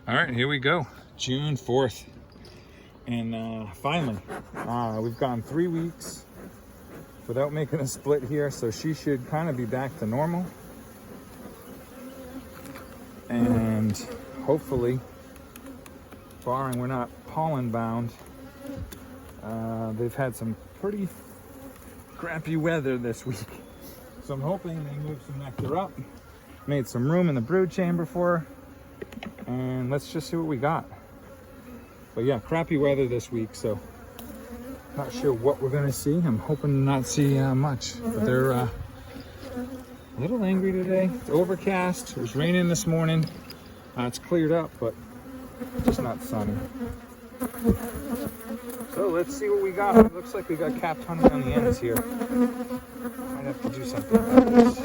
All right, here we go. June 4th. And finally, we've gone 3 weeks without making a split here, so she should kind of be back to normal. And hopefully, barring we're not pollen bound, they've had some pretty crappy weather this week. So I'm hoping they move some nectar up, made some room in the brood chamber for her, and let's just see what we got. But yeah, crappy weather this week, so not sure what we're gonna see. I'm hoping to not see much, but they're a little angry today. It's overcast, it was raining this morning. It's cleared up, but just not sunny. So let's see what we got. It looks like we got capped honey on the ends here. Might have to do something about this.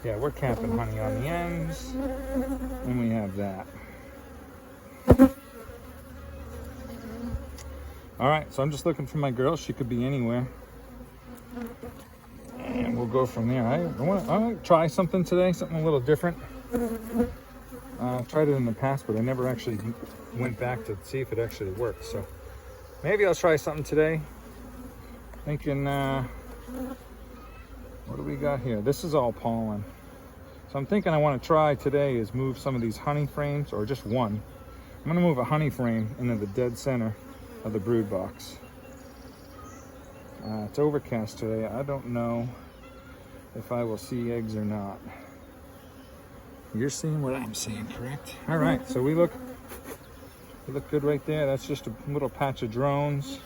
Yeah, we're capping honey on the ends, and we have that. All right, so I'm just looking for my girl. She could be anywhere, and we'll go from there. I want to try something today, something a little different. I've tried it in the past, but I never actually went back to see if it actually worked. So maybe I'll try something today. Thinking, what do we got here? This is all pollen. So I'm thinking I want to try today is move some of these honey frames, or just one. I'm going to move a honey frame into the dead center of the brood box. It's overcast today. I don't know if I will see eggs or not. You're seeing what I'm seeing, correct? All right, so we look good right there. That's just a little patch of drones.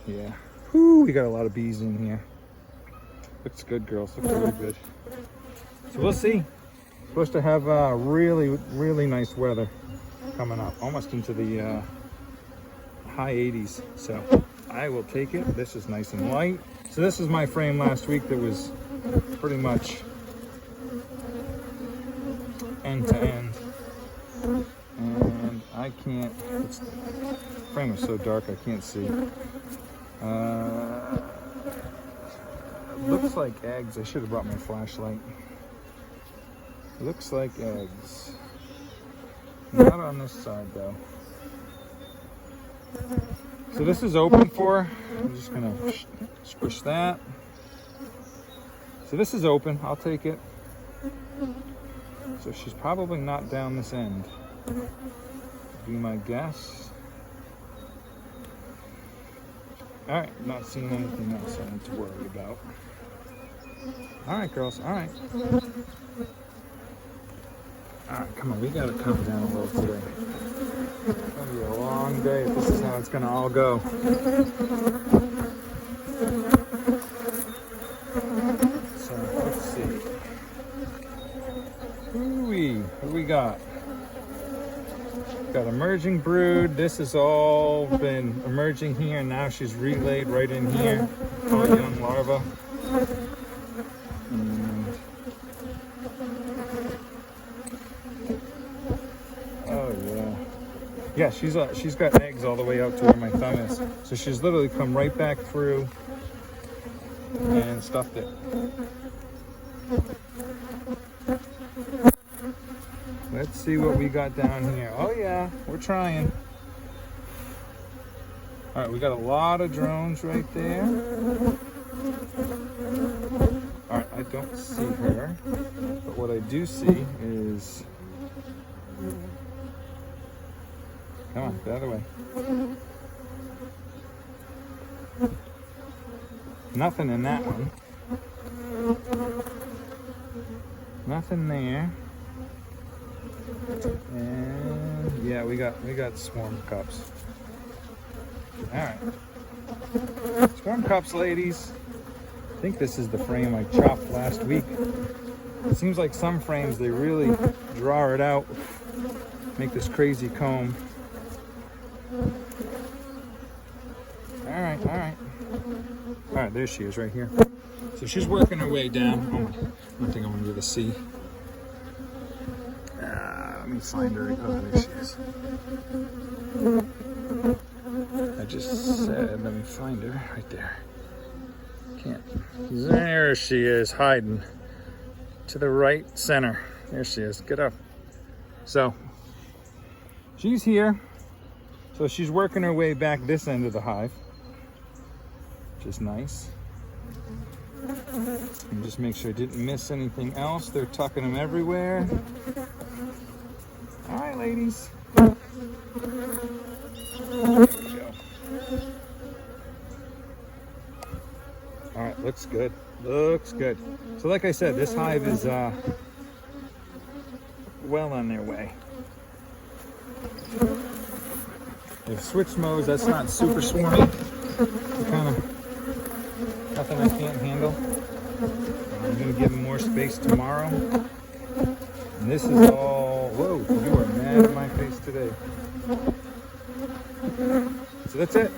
Yeah. Whew, we got a lot of bees in here. Looks good, girls. Looks really good. So we'll see. Supposed to have really, really nice weather coming up, almost into the high 80s. So I will take it. This is nice and light. So this is my frame last week that was pretty much end to end. And I can't, the frame is so dark I can't see. Looks like eggs. I should have brought my flashlight. Looks like eggs. Not on this side though. So this is open for her. I'm just gonna squish that. So this is open. I'll take it. So she's probably not down this end. Would be my guess. All right, not seeing anything else I need to worry about. All right, girls. All right. All right, come on. We gotta come down a little today. It's gonna be a long day if this is how it's gonna all go. So let's see. What do we got? Got emerging brood. This has all been emerging here, and now she's relayed right in here. All young larvae. And oh yeah, yeah. She's got eggs all the way out to where my thumb is. So she's literally come right back through and stuffed it. Let's see what we got down here. Oh yeah, we're trying. All right, we got a lot of drones right there. All right, I don't see her, but what I do see is, come on, the other way. Nothing in that one. Nothing there. And yeah, we got swarm cups. All right, swarm cups, ladies. I think this is the frame I chopped last week. It seems like some frames, they really draw it out, make this crazy comb. All right, there she is right here. So she's working her way down. Oh, I don't think I want to do the C. Let me find her. Oh, there she is. I just said, let me find her right there. Can't. There she is, hiding. to the right center. There she is. Get up. So she's here. So she's working her way back this end of the hive, which is nice. And just make sure I didn't miss anything else. They're tucking them everywhere. All right, ladies. There we go. All right, looks good. Looks good. So like I said, this hive is well on their way. They've switched modes. That's not super swarmy. Kind of nothing I can't handle. I'm gonna give them more space tomorrow. And this is all, whoa, you are mad at my face today. So that's it.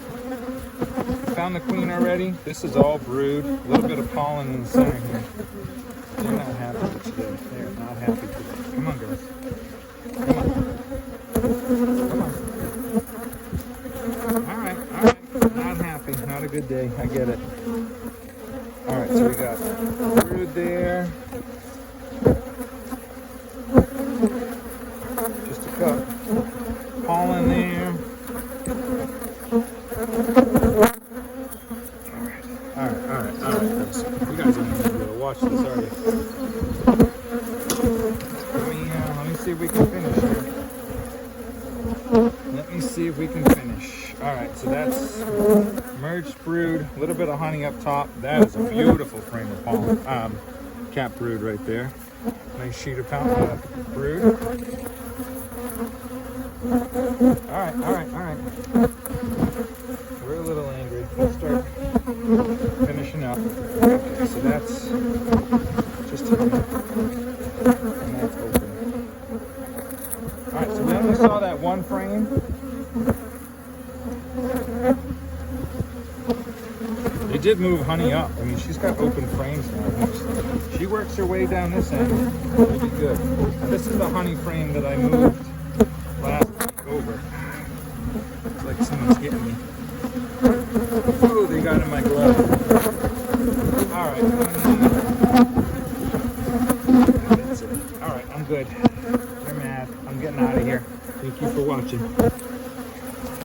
Found the queen already. This is all brood. A little bit of pollen in the center here. They're not happy today. They're not happy today. Come on, guys. Come on. Come on. All right. Not happy. Not a good day. I get it. All right, so we got brood there. Just a cup. Pollen there. All right, guys. You guys aren't gonna be able to watch this, are you? Let me see if we can finish here. Let me see if we can finish. All right, so that's merged brood, a little bit of honey up top. That is a beautiful frame of pollen, cap brood right there. Nice sheet of brood. All right. We're a little angry. Let's start finishing up. Okay, so that's just honey. And that's open. All right, so we only saw that one frame. They did move honey up. I mean, she's got open frames now. She works her way down this end. It'll be good. And this is the honey frame that I moved last week over. It's like someone's getting me. Oh, they got in my glove. All right. That's it. All right, I'm good. They're mad. I'm getting out of here. Thank you for watching.